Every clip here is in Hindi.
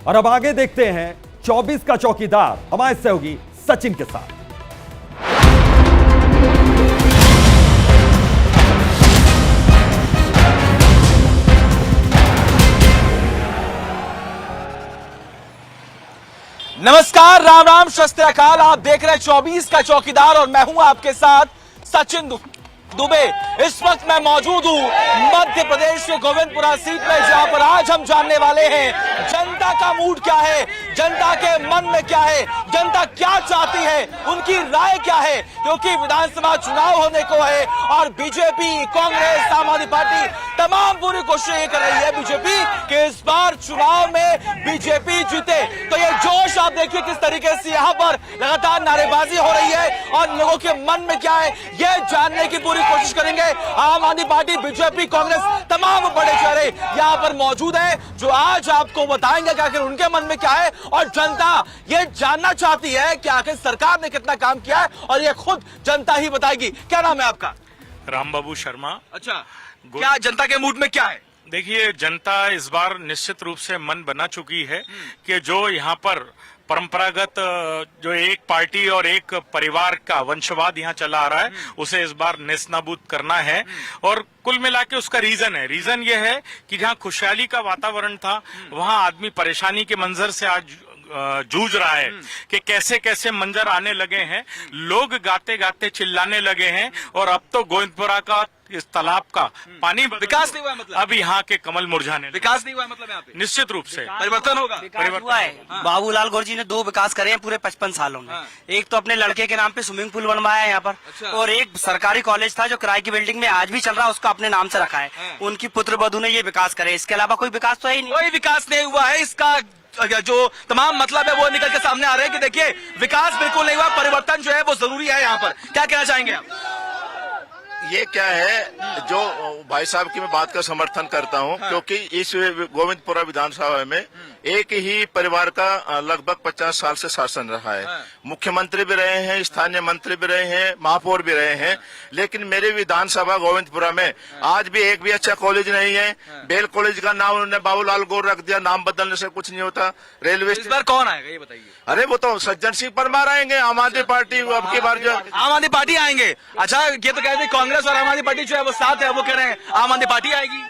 और अब आगे देखते हैं 24 का चौकीदार हमारे सहयोगी सचिन के साथ। नमस्कार, राम राम, शस्त्राकाल। आप देख रहे हैं 24 का चौकीदार और मैं हूं आपके साथ सचिन दुबे। इस वक्त मैं मौजूद हूं मध्य प्रदेश के गोविंदपुरा सीट में, जहां पर आज हम जानने वाले हैं जनता का मूड क्या है, जनता के मन में क्या है, जनता क्या चाहती है, उनकी राय क्या है। क्योंकि विधानसभा चुनाव होने को है और बीजेपी, कांग्रेस, आम आदमी पार्टी तमाम पूरी कोशिश ये कर रही है बीजेपी कि इस बार चुनाव में बीजेपी जीते। तो ये जोश आप देखिए किस तरीके से यहाँ पर लगातार नारेबाजी हो रही है और लोगों के मन में क्या है ये जानने की पूरी कोशिश करेंगे। आम आदमी पार्टी, बीजेपी, कांग्रेस तमाम बड़े चेहरे यहाँ पर मौजूद हैं जो आज आपको बताएंगे कि आखिर उनके मन में क्या है और जनता ये जानना चाहती है कि आखिर सरकार ने कितना काम किया है और ये खुद जनता ही बताएगी। क्या नाम है आपका? राम बाबू शर्मा। अच्छा, क्या जनता के मूड में क्या है? देखिए, जनता इस बार निश्चित रूप से मन बना चुकी है कि जो यहाँ पर परंपरागत जो एक पार्टी और एक परिवार का वंशवाद यहाँ चला आ रहा है उसे इस बार नेस्तनाबूद करना है। और कुल मिला के उसका रीजन ये है कि जहाँ खुशहाली का वातावरण था वहाँ आदमी परेशानी के मंजर से आज जूझ रहा है कि कैसे कैसे मंजर आने लगे हैं, लोग गाते गाते चिल्लाने लगे हैं और अब तो गोविंदपुरा का इस तालाब का पानी विकास नहीं हुआ, मतलब अब यहाँ के कमल मुरझाने विकास नहीं हुआ, मतलब यहाँ पे निश्चित रूप से परिवर्तन होगा। परिवर्तन हुआ है। बाबूलाल गौर जी ने 2 विकास करे हैं पूरे 55 सालों में। एक तो अपने लड़के के नाम पे स्विमिंग पूल बनवाया है यहाँ पर। अच्छा। और एक सरकारी कॉलेज था जो किराए की बिल्डिंग में आज भी चल रहा है, उसका अपने नाम से रखा है। उनकी पुत्र वधू ने ये विकास करे, इसके अलावा कोई विकास तो है ही नहीं। कोई विकास नहीं हुआ है। इसका जो तमाम मतलब है वो निकल के सामने आ रहे हैं कि देखिए विकास बिल्कुल नहीं हुआ, परिवर्तन जो है वो जरूरी है। यहाँ पर क्या कहना चाहेंगे आप? ये क्या है जो भाई साहब की मैं बात का समर्थन करता हूं, क्योंकि इस गोविंदपुरा विधानसभा में एक ही परिवार का लगभग 50 साल से शासन रहा है। मुख्यमंत्री भी रहे हैं, स्थानीय मंत्री भी रहे हैं, महापौर भी रहे हैं, लेकिन मेरे विधानसभा गोविंदपुरा में आज भी एक भी अच्छा कॉलेज नहीं है। बेल कॉलेज का नाम उन्होंने बाबूलाल गौर रख दिया, नाम बदलने से कुछ नहीं होता। रेलवे इस बार कौन आएगा ये बताइए? अरे वो तो सज्जन सिंह परमार आएंगे, आम आदमी पार्टी अब की बार जो आम आदमी पार्टी आएंगे। अच्छा, ये तो कहते हैं कांग्रेस और आम आदमी पार्टी जो है वो साथ है, वो कह रहे हैं आम आदमी पार्टी आएगी।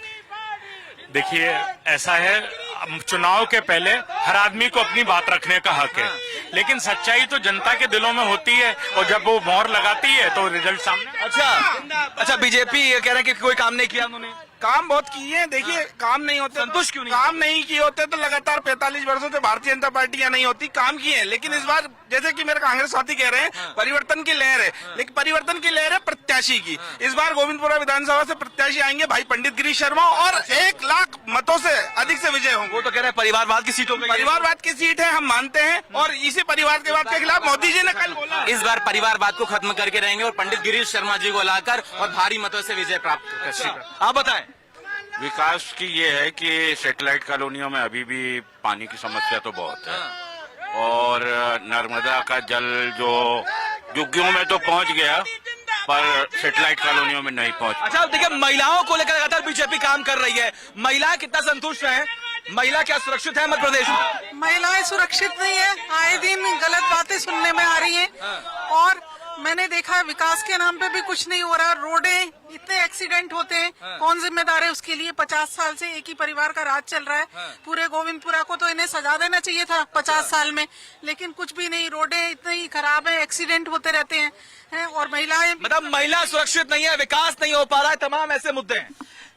देखिए, ऐसा है, चुनाव के पहले हर आदमी को अपनी बात रखने का हक है, लेकिन सच्चाई तो जनता के दिलों में होती है और जब वो मोहर लगाती है तो रिजल्ट सामने। अच्छा, बीजेपी ये कह रहे हैं कि कोई काम नहीं किया उन्होंने। काम बहुत किए हैं। देखिए, काम नहीं होते, संतुष्ट क्यों नहीं? काम नहीं किए होते तो लगातार 45 वर्षों से भारतीय जनता पार्टियां नहीं होती। काम किए हैं, लेकिन इस बार जैसे कि मेरे कांग्रेस साथी कह रहे हैं परिवर्तन की लहर है, लेकिन परिवर्तन की लहर है प्रत्याशी की। इस बार गोविंदपुरा विधानसभा से प्रत्याशी आएंगे भाई पंडित गिरीश शर्मा और 1 लाख मतों से अधिक से विजय होंगे। वो तो कह रहे हैं परिवारवाद की सीटों में। परिवारवाद की सीट है, हम मानते हैं, और इसी परिवारवाद के खिलाफ मोदी जी ने कल बोला इस बार परिवारवाद को खत्म करके रहेंगे और पंडित गिरीश शर्मा जी को लाकर और भारी मतों से विजय प्राप्त करेंगे। आप बताएं। विकास की ये है कि सैटेलाइट कॉलोनियों में अभी भी पानी की समस्या तो बहुत है और नर्मदा का जल जो झुग्गियों में तो पहुंच गया पर सैटेलाइट कॉलोनियों में नहीं पहुंच। अच्छा, देखिए, महिलाओं को लेकर लगातार बीजेपी काम कर रही है। महिलाएं कितना संतुष्ट हैं? महिला क्या सुरक्षित है मध्य प्रदेश में? महिलाएं सुरक्षित नहीं है, आए दिन गलत बातें सुनने में आ रही हैं। और मैंने देखा है विकास के नाम पे भी कुछ नहीं हो रहा। रोडें, इतने एक्सीडेंट होते हैं, कौन जिम्मेदार है उसके लिए? 50 साल से एक ही परिवार का राज चल रहा है। पूरे गोविंदपुरा को तो इन्हें सजा देना चाहिए था 50 साल में, लेकिन कुछ भी नहीं। रोडें इतनी खराब है, एक्सीडेंट होते रहते हैं और महिलाएं, मतलब महिला सुरक्षित नहीं है, विकास नहीं हो पा रहा है, तमाम ऐसे मुद्दे हैं।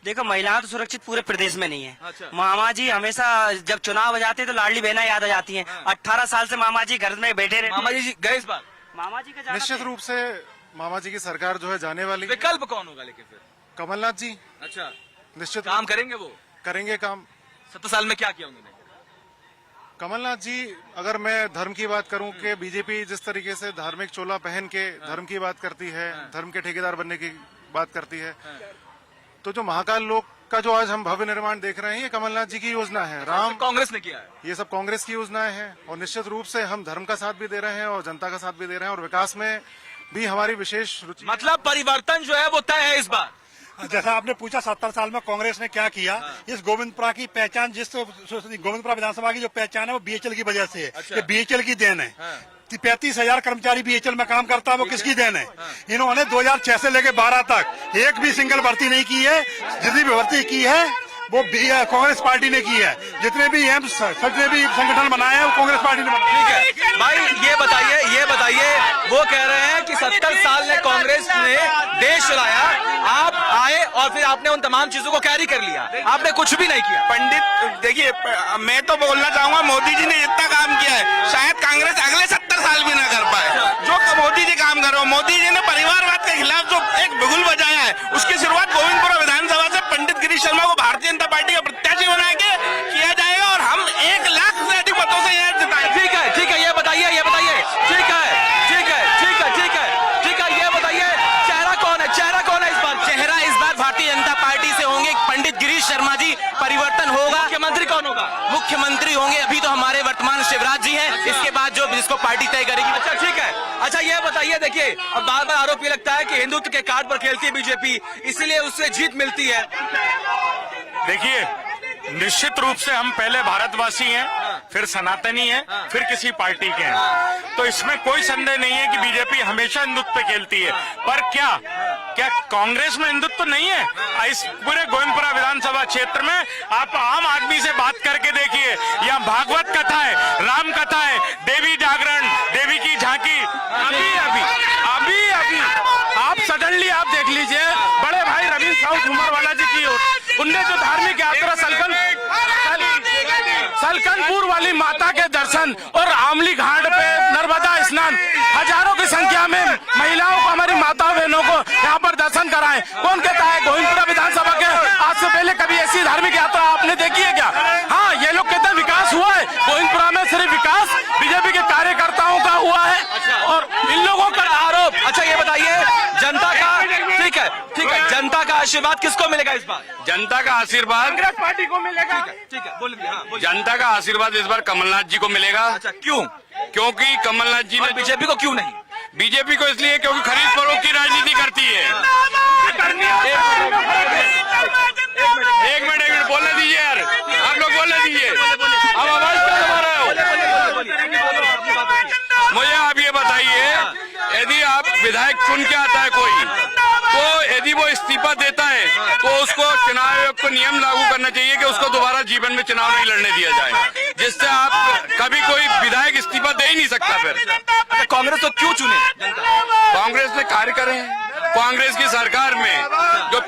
देखो, महिलाएं तो सुरक्षित पूरे प्रदेश में नहीं है। अच्छा। मामा जी हमेशा जब चुनाव हो जाते हैं तो लाडली बहना याद आ जाती है। 18 साल से मामा जी घर में बैठे रहते। मामा जी गए इस बार? मामा जी का निश्चित रूप से मामा जी की सरकार जो है जाने वाली है। विकल्प कौन होगा लेकिन फिर? कमलनाथ जी। अच्छा, निश्चित काम करेंगे? वो करेंगे काम। 70 साल में क्या किया उन्होंने? कमलनाथ जी, अगर मैं धर्म की बात करूं कि बीजेपी जिस तरीके से धार्मिक चोला पहन के धर्म की बात करती है, धर्म के ठेकेदार बनने की बात करती है, तो जो महाकाल लोक का जो आज हम भव्य निर्माण देख रहे हैं ये कमलनाथ जी की योजना है। राम कांग्रेस ने किया है, ये सब कांग्रेस की योजनाएं हैं और निश्चित रूप से हम धर्म का साथ भी दे रहे हैं और जनता का साथ भी दे रहे हैं और विकास में भी हमारी विशेष रुचि। मतलब परिवर्तन जो है वो तय है इस बार। जैसा आपने पूछा 70 साल में कांग्रेस ने क्या किया, इस गोविंदपुरा की पहचान, जिस गोविंदपुरा विधानसभा की जो पहचान है वो बीएचएल की वजह से है। ये बीएचएल की देन है। 35,000 कर्मचारी बीएचएल में काम करता है, वो किसकी देन है? इन्होंने 2006 से लेकर 12 तक एक भी सिंगल भर्ती नहीं की है। जितनी भी भर्ती की है वो कांग्रेस पार्टी ने की है। जितने भी एम्स, जितने भी संगठन बनाए हैं वो कांग्रेस पार्टी ने बनाए। ठीक है भाई, ये बताइए वो कह रहे हैं कि 70 साल में कांग्रेस ने देश चलाया, आप आए और फिर आपने उन तमाम चीजों को कैरी कर लिया, आपने कुछ भी नहीं किया। पंडित देखिए, मैं तो बोलना चाहूंगा मोदी जी ने जितना काम किया है शायद कांग्रेस अगले 70 साल भी ना कर पाए जो मोदी जी काम कर रहे हो। मोदी जी ने परिवारवाद के खिलाफ जो एक बिगुल बजाया है, उसकी शुरुआत गोविंदपुरा विधानसभा से पंडित गिरीश शर्मा को भारतीय जनता पार्टी का प्रत्याशी बना के किया जाएगा और हम 1 लाख से अधिक मतों से यहाँ जिताएंगे। ठीक है, ये बताइए, ये बताइए चेहरा कौन है इस बार? चेहरा इस बार भारतीय जनता पार्टी से होंगे पंडित गिरीश शर्मा जी। परिवर्तन होगा। मुख्यमंत्री कौन होगा? मुख्यमंत्री होंगे अभी तो हमारे वर्तमान शिवराज जी हैं, इसके बाद जो जिसको पार्टी तय करेगी। अच्छा ठीक है, अच्छा ये बताइए, देखिए अब बार बार आरोप ये लगता है कि हिंदुत्व के कार्ड पर खेलती है बीजेपी, इसलिए उससे जीत मिलती है। देखिए, निश्चित रूप से हम पहले भारतवासी हैं, फिर सनातनी हैं, फिर किसी पार्टी के हैं, तो इसमें कोई संदेह नहीं है कि बीजेपी हमेशा हिंदुत्व पे खेलती है। पर क्या कांग्रेस में हिंदुत्व नहीं है? इस पूरे गोविंदपुरा विधानसभा क्षेत्र में आप आम आदमी से बात करके देखिए, यहाँ भागवत कथा है, राम कथा है, देवी जागरण, देवी की झांकी, अभी आप सडनली आप देख लीजिए, बड़े भाई रविंद्र साहू झूमरवाला जी की ओर उनने जो धार्मिक यात्रा सलकनपुर वाली माता के दर्शन और आमली घाट पे नर्मदा स्नान, हजारों की संख्या में महिलाओं को, हमारी माता बहनों को यहाँ पर दर्शन कराएं। कौन कहता है गोविंदपुरा विधानसभा के आज से पहले कभी ऐसी धार्मिक यात्रा आपने देखी है क्या? हाँ, ये लोग कहते हैं विकास हुआ है, गोविंदपुरा में सिर्फ विकास बीजेपी के कार्यकर्ताओं का हुआ है और इन लोगों का आरोप। अच्छा ये बताइए, जनता का ठीक है, जनता का आशीर्वाद किसको मिलेगा इस बार? जनता का आशीर्वाद कांग्रेस पार्टी को मिलेगा। ठीक है, बोलिए। हाँ, जनता का आशीर्वाद इस बार कमलनाथ जी को मिलेगा। अच्छा, क्यों? क्योंकि कमलनाथ जी ने बीजेपी को क्यों नहीं? बीजेपी को इसलिए क्योंकि खरीद फरोख्त की राजनीति करती है। एक मिनट बोलने दीजिए यार, आप लोग बोलने दीजिए, अब आवाज क्यों दबा रहे हो? मुझे आप ये बताइए, यदि आप विधायक चुन के आता है कोई, तो यदि वो इस्तीफा देता है तो उसको चुनाव आयोग को नियम लागू करना चाहिए कि उसको दोबारा जीवन में चुनाव नहीं लड़ने दिया जाए, जिससे आप कभी कोई विधायक इस्तीफा दे ही नहीं सकता। फिर कांग्रेस को क्यों चुने? कांग्रेस ने कार्य करे हैं। कांग्रेस की सरकार में जो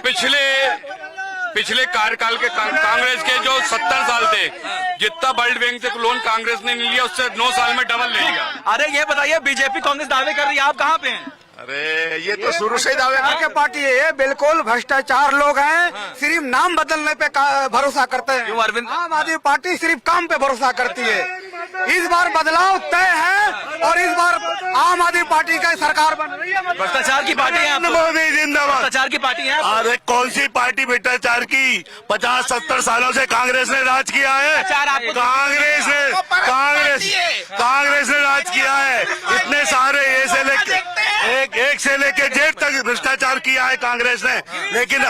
पिछले कार्यकाल के कांग्रेस के जो 70 साल थे, जितना वर्ल्ड बैंक से लोन कांग्रेस ने नहीं लिया उससे 9 साल में डबल ले लिया। अरे ये बताइए, बीजेपी कांग्रेस दावे कर रही है, आप कहाँ पे हैं? अरे ये तो शुरू से ही दावे के पार्टी है ये, बिल्कुल भ्रष्टाचार लोग हैं, सिर्फ नाम बदलने पे भरोसा करते हैं। अरविंद, आम आदमी पार्टी सिर्फ काम पे भरोसा करती है। इस बार बदलाव तय है और इस बार आम आदमी पार्टी का सरकार बन रही है। भ्रष्टाचार की पार्टी है, मोदी जिंदाबाद। भ्रष्टाचार की पार्टी है। अरे कौन सी पार्टी भ्रष्टाचार की? 50-70 सालों से कांग्रेस ने राज किया है। कांग्रेस ने राज किया है। इतने सारे एक से लेके जेठ तक भ्रष्टाचार किया है कांग्रेस ने, लेकिन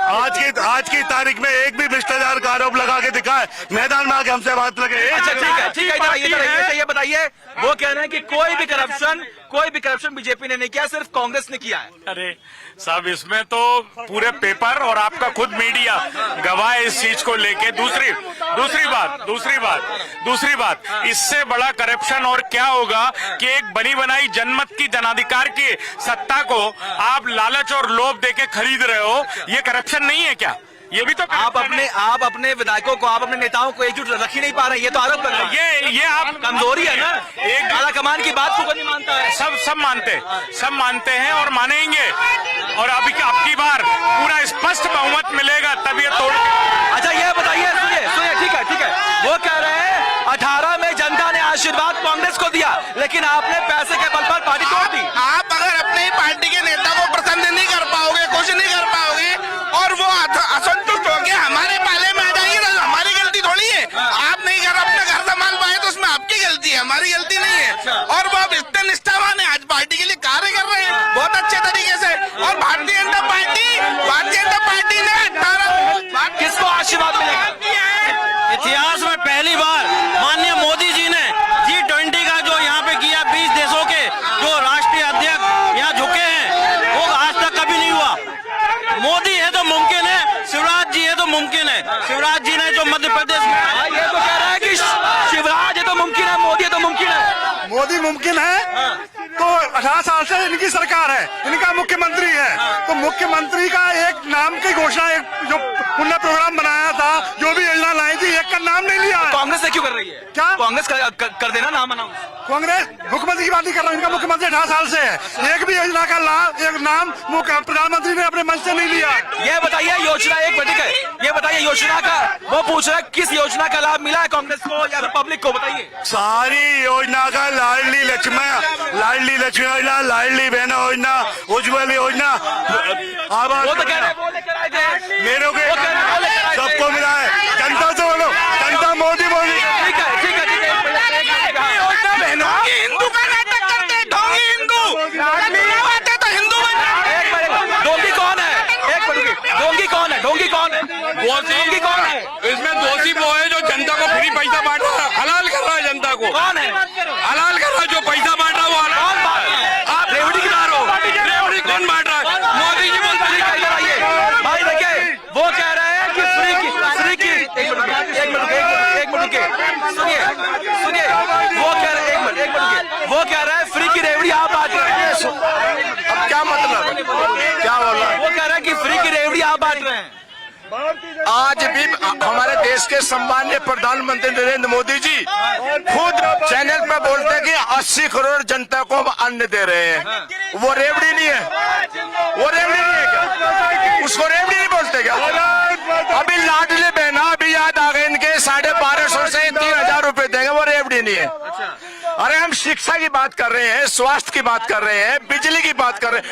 आज की तारीख में एक भी भ्रष्टाचार का आरोप लगा के दिखा है, मैदान में आके हमसे बात लगे। अच्छा ठीक है, ये बताइए, वो कह रहे हैं कि कोई भी करप्शन बीजेपी ने नहीं किया, सिर्फ कांग्रेस ने किया है। अरे साहब, इसमें तो पूरे पेपर और आपका खुद मीडिया गवाह है इस चीज को लेके। दूसरी बात, इससे बड़ा करप्शन और क्या होगा कि एक बनी बनाई जनमत की जनाधिकार की सत्ता को आप लालच और लोभ देके खरीद रहे हो, ये करप्शन नहीं है क्या? ये भी तो आप अपने विधायकों को, आप अपने नेताओं को एकजुट रख ही नहीं पा रहे, ये तो आरोप लग रहा है। ये आप कमजोरी है ना। एक आला कमान की बात को नहीं मानता है। सब मानते हैं और मानेंगे, और अभी आपकी बार पूरा स्पष्ट बहुमत मिलेगा तब ये तोड़। अच्छा ये बताइए, सुनिए, ठीक है, वो कह रहे हैं 18 में जनता ने आशीर्वाद कांग्रेस को दिया, लेकिन आपने पैसे के बल पर पार्टी तोड़ दी। आप अगर अपनी पार्टी के नेता को प्रसन्न नहीं कर पाओगे, कुछ नहीं कर पाओगे और वो असंतुष्ट होकर हमारे पाले में आ जाएंगे ना, हमारी गलती थोड़ी है। आप नहीं अपना घर संभाल पाए तो उसमें आपकी गलती है, हमारी गलती नहीं है। और वो इतने निष्ठावान है, आज पार्टी के लिए कार्य कर रहे हैं बहुत अच्छे तरीके से। और भारतीय जनता पार्टी आशीर्वाद मिलेगा। इतिहास में पहली बार माननीय मोदी जी ने G20 का जो यहाँ पे किया, 20 देशों के जो राष्ट्रीय अध्यक्ष यहाँ झुके हैं, वो आज तक कभी नहीं हुआ। मोदी है तो मुमकिन है, शिवराज जी है तो मुमकिन है। शिवराज जी ने जो मध्य प्रदेश में ये तो कह रहा है कि शिवराज है तो मुमकिन है, मोदी है तो मुमकिन है। मोदी मुमकिन है तो 18 साल से इनकी सरकार है, इनका मुख्यमंत्री है, तो मुख्यमंत्री का एक नाम की घोषणा, एक जो उन्होंने प्रोग्राम बनाया था, जो भी योजना लाई थी, एक का नाम नहीं लिया। कांग्रेस ने क्यों कर रही है? क्या कांग्रेस कर देना नाम अनाउंस। कांग्रेस मुख्यमंत्री की बात नहीं कर रहा, इनका मुख्यमंत्री 18 साल से है, एक भी योजना का लाभ, एक नाम प्रधानमंत्री ने अपने मन से नहीं लिया। ये बताइए योजना, एक मिनट है, ये बताइए योजना का, वो पूछ रहा है किस योजना का लाभ मिला है कांग्रेस को या फिर पब्लिक को, बताइए। सारी योजना का लाडली लक्ष्मी योजना, लाडली बहना योजना, उज्ज्वल योजना, वो तो कह रहे थे मेरे को सबको मिला है। जनता से बोलो, जनता मोदी मोदी। ठीक है हिंदू का नाटक करते, ढोंगी हिंदू आते तो हिंदू बन। ढोंगी कौन है? एक मिनट, ढोंगी कौन है? ढोंगी कौन है? ढोंगी कौन है? इसमें दोषी वो है जो जनता को फ्री पैसा बांट रहा है, हलाल कर रहा है जनता को। कौन है? हलाल कर रहा है, जो पैसा बांट रहा है वो हलाल। कौन बात है? आप रेवड़ी की दार हो, रेवड़ी कौन बांट रहा है? मोदी जी बोलते हैं। भाई देखिए, वो कह रहे हैं कि फ्री की एक मिनट सुनिए, वो कह रहे हैं वो कह रहा है फ्री की रेवड़ी आप बांट रहे हैं। अब क्या मतलब, क्या बोल रहा है? वो कह रहा है कि फ्री की रेवड़ी आप बांट रहे हैं। आज भी हमारे देश के सम्मानीय प्रधानमंत्री नरेंद्र मोदी जी खुद चैनल पे बोलते हैं कि 80 करोड़ जनता को हम अन्न दे रहे हैं। वो रेवड़ी नहीं है, वो रेवड़ी नहीं है क्या? उसको रेवड़ी नहीं बोलते क्या? अभी लाडली बहना अभी याद आ गए, इनके 1250 से 3000 रुपए देंगे, वो रेवड़ी नहीं है। अरे हम शिक्षा की बात कर रहे हैं, स्वास्थ्य की बात कर रहे हैं, बिजली की बात कर रहे हैं।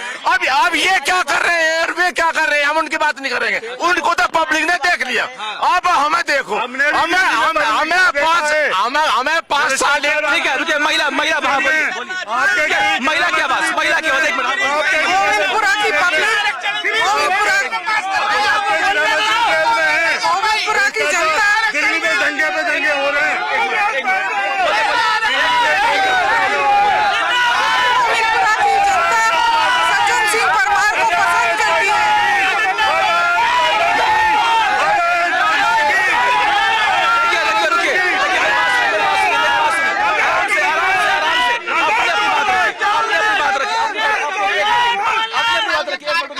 अब ये क्या कर रहे हैं और वे क्या कर रहे हैं, हम उनकी बात नहीं करेंगे। उनको तो पब्लिक ने देख लिया, अब हमें देखो, हमें 5 साल। ठीक है, रुकिए, महिला महिला की आवाज, महिला की आवाज, एक मिनट। गोविंदपुरा की गोविंदपुरा की जनता दंगे पे दंगे हो रहे हैं। सज्जन सिंह परमार को पसंद करती है।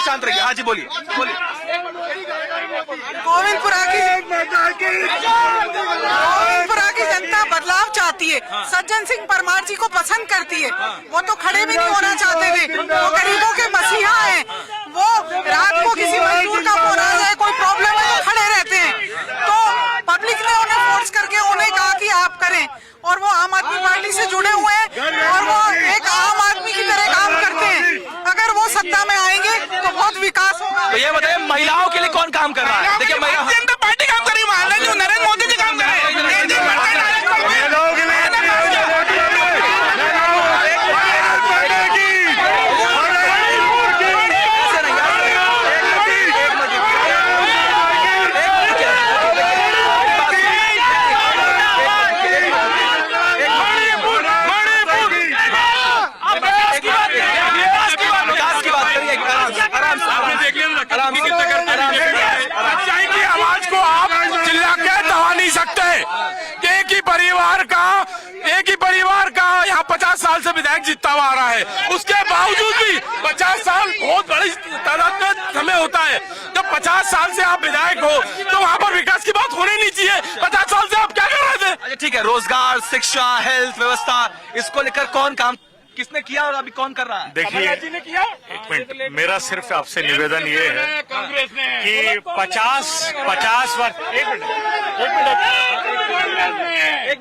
शांत रहिए। हाँ जी, बोलिए। गोविंदपुरा की जनता बदलाव चाहती है, सज्जन सिंह परमार जी को पसंद करती है। वो तो खड़े भी नहीं होना चाहते थे, वो गरीबों के मसीहा हैं। वो रात को किसी मजदूर का फोन आ जाए, कोई प्रॉब्लम है, तो खड़े रहते हैं। तो पब्लिक ने उन्हें फोर्स करके उन्हें कहा कि आप करें, और वो आम आदमी पार्टी से जुड़े हुए हैं और वो एक आम आदमी की तरह काम करते हैं। अगर वो सत्ता में आएंगे तो बहुत विकास होगा। तो ये बताइए, महिलाओं के लिए कौन काम कर रहा है? देखिए, जनता पार्टी काम कर रही है, जो नरेंद्र मोदी जी काम कर रहे हैं। एक ही परिवार का यहाँ 50 साल से विधायक जीतता हुआ आ रहा है, उसके बावजूद भी 50 साल बहुत बड़ी तादाद में समय होता है। जब 50 साल से आप विधायक हो तो वहाँ पर विकास की बात होनी नहीं चाहिए। 50 साल से आप क्या कर रहे थे? अच्छा ठीक है, रोजगार, शिक्षा, हेल्थ व्यवस्था, इसको लेकर कौन काम किसने किया और अभी कौन कर रहा है? देखिए, एक मिनट, मेरा सिर्फ आपसे निवेदन ये है कि 50 वर्ष, एक मिनट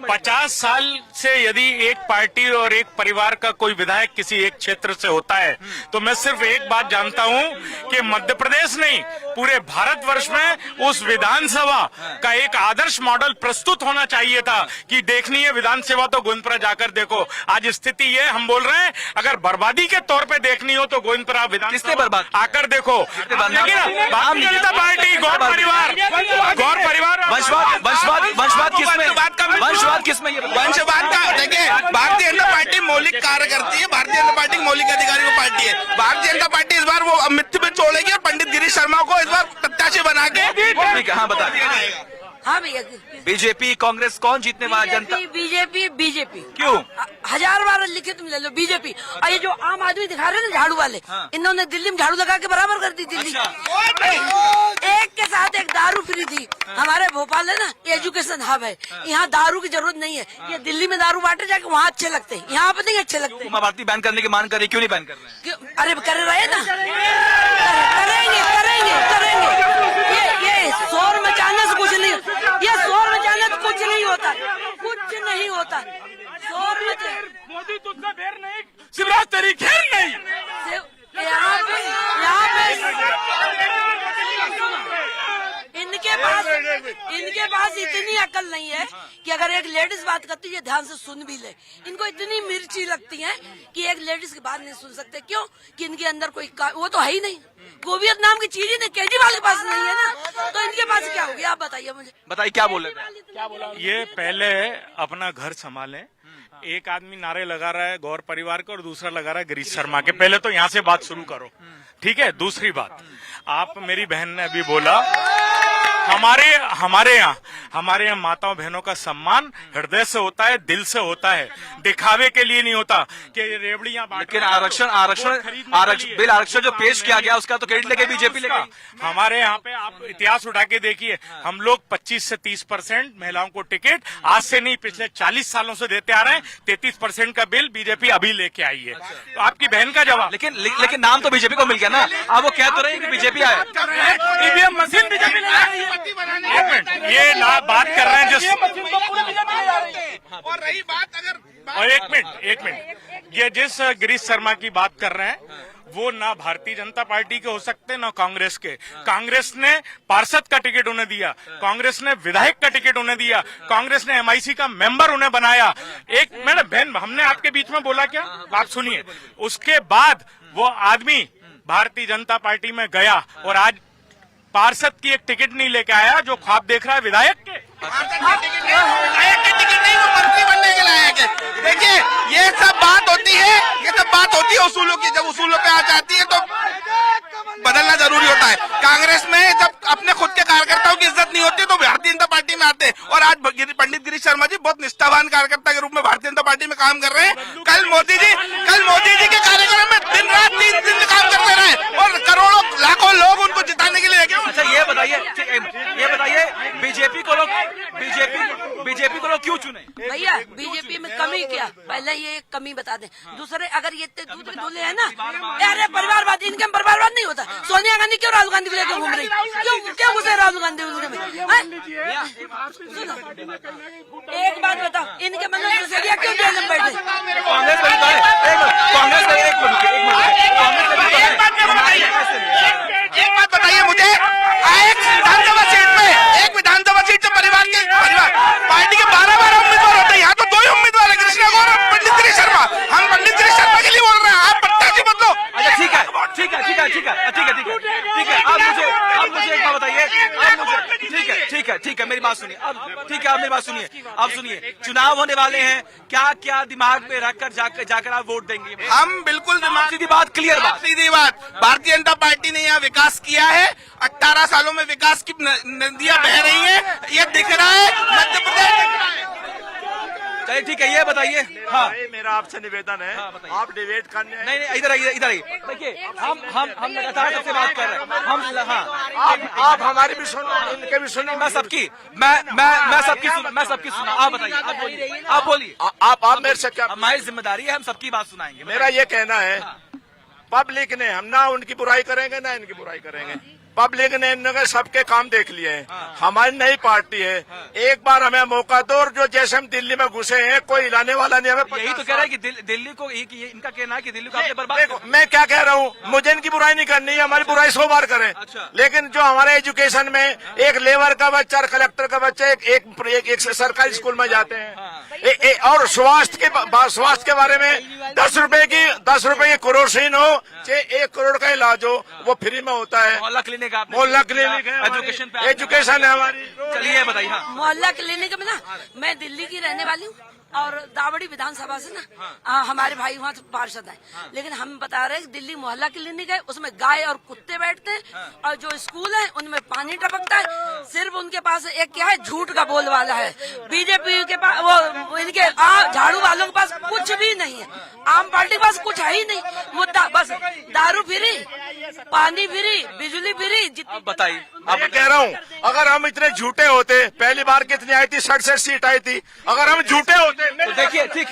50 साल से यदि एक पार्टी और एक परिवार का कोई विधायक किसी एक क्षेत्र से होता है तो मैं सिर्फ एक बात जानता हूं कि मध्य प्रदेश नहीं पूरे भारतवर्ष में उस विधानसभा का एक आदर्श मॉडल प्रस्तुत होना चाहिए था कि देखनी है विधानसभा तो गोविंदपुरा जाकर देखो। आज स्थिति ये हम बोल रहे हैं अगर बर्बादी के तौर पे देखनी हो तो गोविंदपुरा विधानसभा किसने बर्बाद आकर देखो। भारतीय जनता पार्टी गौर परिवार वंशवाद किसमें ये वंशवाद का देखिए, भारतीय जनता पार्टी मौलिक कार्य करती है। भारतीय जनता पार्टी मौलिक अधिकारियों की पार्टी है। भारतीय जनता पार्टी इस बार वो मृत्यु में छोड़ेगी और पंडित गिरीश शर्मा को इस बार प्रत्याशी बना के हाँ बता दिया जाएगा। हाँ भैया, बीजेपी कांग्रेस कौन जीतने वाला? जनता बीजेपी क्यों? हजार बार लिखे तुम ले लो बीजेपी। और ये जो आम आदमी दिखा रहे हैं ना झाड़ू वाले, इन्होंने दिल्ली में झाड़ू लगा के बराबर कर दी दिल्ली। एक के साथ एक दारू फ्री थी। हमारे भोपाल है ना एजुकेशन हब है, यहाँ दारू की जरूरत नहीं है। ये दिल्ली में दारू बांटे जाके वहाँ अच्छे लगते हैं, यहाँ पे नहीं अच्छे लगते। उमा भारती बैन करने की मांग कर रही, क्यों नहीं बैन कर रहे हैं? अरे कर रहे ना, करेंगे। ये शोर मचाने से कुछ नहीं, ये शोर मचाने से कुछ नहीं होता, शोर मोदी तुझसे बेर नहीं, शिवराज तेरी खेर नहीं। यहाँ पे इनके पास इतनी अकल नहीं है कि अगर एक लेडीज बात करती है ध्यान से सुन भी ले। इनको इतनी मिर्ची लगती है कि एक लेडीज की बात नहीं सुन सकते। क्यों? कि इनके अंदर कोई वो तो है ही नहीं, गोवियत नाम की चीज ही नहीं, केजरीवाल के पास नहीं है ना, तो इनके पास क्या हो गया? आप बताइए मुझे। बताइए क्या बोले थे? ये पहले अपना घर संभालें। एक आदमी नारे लगा रहा है गौर परिवार को और दूसरा लगा रहा है गिरीश शर्मा के। पहले तो यहाँ से बात शुरू करो, ठीक है? दूसरी बात, आप मेरी बहन ने अभी बोला हमारे यहाँ माताओं बहनों का सम्मान हृदय से होता है, दिल से होता है, दिखावे के लिए नहीं होता कि रेवड़ियां। लेकिन आरक्षण जो पेश किया गया उसका तो क्रेडिट लेके बीजेपी ले गई। हमारे यहाँ पे आप इतिहास उठा के देखिए, हम लोग 25 से 30% महिलाओं को टिकट आज से नहीं पिछले 40 सालों से देते आ रहे हैं। 33% का बिल बीजेपी अभी लेके आई है। तो आपकी बहन का जवाब, लेकिन नाम तो बीजेपी को मिल गया ना। अब वो कह तो रहे हैं कि बीजेपी आए, ईवीएम मशीन बीजेपी है। एक मिनट, ये ना बात कर रहे हैं जिस और रही बात अगर और एक मिनट ये जिस गिरीश शर्मा की बात कर रहे हैं वो ना भारतीय जनता पार्टी के हो सकते ना कांग्रेस के। कांग्रेस ने पार्षद का टिकट उन्हें दिया, कांग्रेस ने विधायक का टिकट उन्हें दिया, कांग्रेस ने एमआईसी का मेंबर उन्हें बनाया। एक मिनट बहन, हमने आपके बीच में बोला क्या? आप सुनिए। उसके बाद वो आदमी भारतीय जनता पार्टी में गया और आज पार्षद की एक टिकट नहीं लेके आया जो ख्वाब देख रहा है विधायक के। विधायक के टिकट नहीं, वो मंत्री बनने के लायक है। देखिए, ये सब बात होती है उसूलों की। जब उसूलों पे आ जाती है तो बदलना जरूरी होता है। कांग्रेस में जब अपने खुद के कार्यकर्ताओं की इज्जत नहीं होती तो भारतीय जनता पार्टी में आते हैं। और आज पंडित गिरीश शर्मा जी बहुत निष्ठावान कार्यकर्ता के रूप में भारतीय जनता पार्टी में काम कर रहे हैं। कल मोदी जी के कार्यक्रम में दिन रात 3 दिन काम करते रहे और करोड़ों लाखों लोग उनको जिताने के लिए लगे। अच्छा ये बताइए बीजेपी को लोग क्यों चुने? भैया बीजेपी में कमी क्या? पहले ये कमी बता दें। दूसरे, अगर ये दूध में धुले है ना, अरे परिवारवाद, इनके परिवारवाद नहीं होता। सोनिया गांधी क्यों राहुल गांधी को लेकर घूम रही? क्यों घुसे राहुल गांधी में? एक बात बताओ, इनके मनोज सिसोदिया क्यों जेल में बैठे? एक बात बताइए मुझे, एक विधानसभा सीट से परिवार पार्टी के 12 उम्मीदवार होते हैं। यहाँ तो 2 ही उम्मीदवार है, कृष्णा गौर और पंडित गिरीश शर्मा। हम पंडित गिरीश शर्मा के लिए बोल रहे हैं, आप प्रत्याशी बदलो। अच्छा ठीक है। आप मुझे एक बात बताइए। ठीक है मेरी बात सुनिए। आप मेरी बात सुनिए। आप सुनिए, चुनाव होने वाले हैं, क्या दिमाग में रखकर जाकर आप वोट देंगे? हम बिल्कुल सीधी बात, क्लियर बात, सीधी बात। भारतीय जनता पार्टी ने यहाँ विकास किया है। 18 सालों में विकास की नदियां बह रही हैं, ये दिख रहा है। मध्य प्रदेश दिख रहा है। चलिए ठीक है, ये बताइए। हाँ, मेरा आपसे निवेदन है, आप डिबेट करने नहीं इधर आइए। देखिए, हम लगातार सबसे बात कर रहे हैं। आप हमारी भी सुनो, इनके भी सुनो। मैं सबकी सुना। आप बताइए, आप बोलिए। आप मेरे से क्या? हमारी जिम्मेदारी है, हम सबकी बात सुनाएंगे। मेरा ये कहना है, पब्लिक ने हम ना उनकी बुराई करेंगे ना इनकी बुराई करेंगे। पब्लिक ने इनके सबके काम देख लिए हैं। हमारी नई पार्टी है, एक बार हमें मौका दो, और जो जैसे हम दिल्ली में घुसे हैं कोई हिलाने वाला नहीं। हमें यही तो कह रहा है कि दिल्ली को इनका कहना है कि दिल्ली को आपने बर्बाद देखो, मैं क्या कह रहा हूँ, मुझे इनकी बुराई नहीं करनी है, हमारी बुराई 100 बार करें। अच्छा। लेकिन जो हमारे एजुकेशन में एक लेबर का बच्चा और कलेक्टर का बच्चा एक सरकारी स्कूल में जाते हैं, और स्वास्थ्य के बारे में 10 रुपए की करोड़हीन हो, चाहे 1 करोड़ का इलाज हो, वो फ्री में होता है। मोहल्ला क्लिनिक है, एजुकेशन है हमारी। चलिए बताइए। हाँ। मोहल्ला क्लिनिक में ना, मैं दिल्ली की रहने वाली हूँ और दावड़ी विधानसभा से ना हमारे भाई वहाँ पार्षद हैं, लेकिन हम बता रहे हैं कि दिल्ली मोहल्ला क्लिनिक है, उसमें गाय और कुत्ते बैठते हैं, और जो स्कूल है उनमें पानी टपकता है। सिर्फ उनके पास एक क्या है, झूठ का बोलबाला है। बीजेपी के पास, वो इनके झाड़ू वालों के पास कुछ भी नहीं है, आम पार्टी के पास कुछ है ही नहीं। मुद्दा बस दारू फ्री, पानी फ्री, बिजली फ्री। जितनी बताइए, मैं कह रहा हूँ, अगर हम इतने झूठे होते, पहली बार कितनी आई थी, 67 सीट आई थी। अगर हम झूठे होते, देखिए ठीक।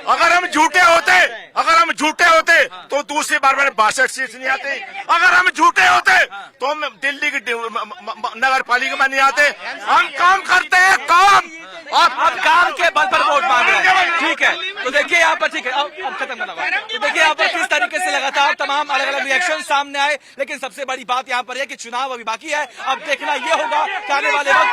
अगर हम झूठे होते तो दूसरी बार में 62 सीट नहीं आती। अगर हम झूठे होते तो हम दिल्ली की नगर पालिका में नहीं आते। हम काम करते हैं, काम। आप काम के बल पर वोट मांग रहे हैं, ठीक है। तो देखिए यहाँ पर, ठीक है, अब खत्म करना। तो देखिए यहाँ पर किस तरीके से लगातार तमाम अलग अलग रिएक्शन सामने आए, लेकिन सबसे बड़ी बात यहाँ पर है कि चुनाव अभी बाकी है। अब देखना ये होगा कि आने वाले वक्त